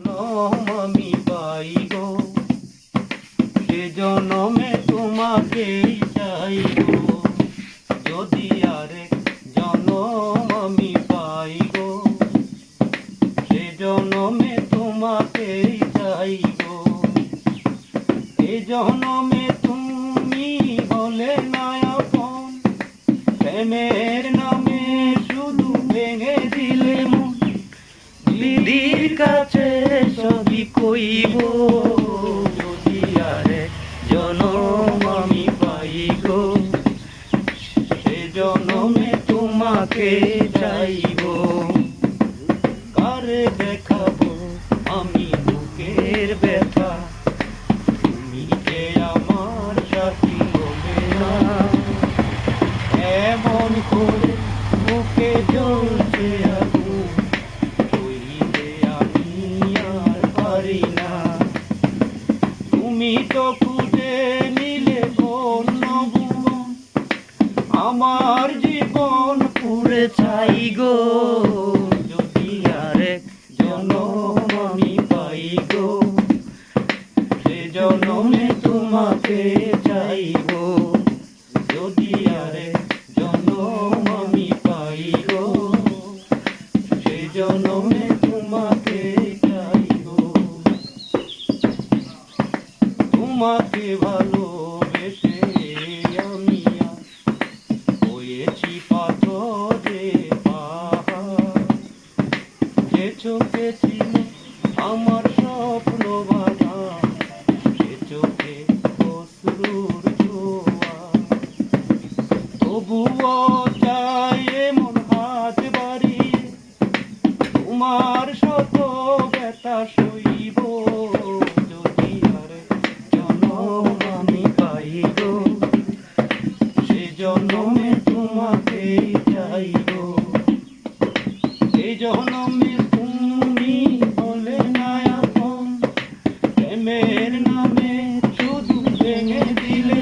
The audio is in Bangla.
আমি পাই গো, সে জনমে তোমাকেই চাই গো। যদি আরেক জনম আমি পাই গো, সে জনমে তোমাকেই চাই গো। এ জনমে তুমি হলে না আপন, প্রেমের নামে শুধু ভেঙে দিলে মন। দিদির কাছে সবই কইব, যদি আরেক জনম আমি পাই গো, সে জনমে তোমাকে চাইব। কারে দেখাবো আমি বুকের ব্যথা, তুমি যে আমার সাথী হবে না। এমন করে বুকে জ্বলছে আগুন, সইতে আমি আর পারি না। তুমি তো খুঁজে নিলে অন্য ভুবন, আমার জীবন পুড়ে ছাই গো। যদি আরেক জনম আমি পাই গো, সে জনমে তোমাকে চাইব। যদি আরেক জনম আমি পাই গো, সে জনমে তোমাকে চাইব। তোমাকে ভালোবেসে আমি আজ হয়েছি পাথরে পাহাড়। যে চোখে ছিল আমার স্বপ্ন বাঁধা, সে চোখে অশ্রুর ছোঁয়া। তবুও চাই এমন হাত বাড়িয়ে তোমার শত ব্যথা সইব। যদি আরেক জনম আমি পাই গো, সে জনমে তোমাকে চাইব। এই জনমে তুমি হলে না আপন, প্রেমের নামে শুধু ভেঙে দিলে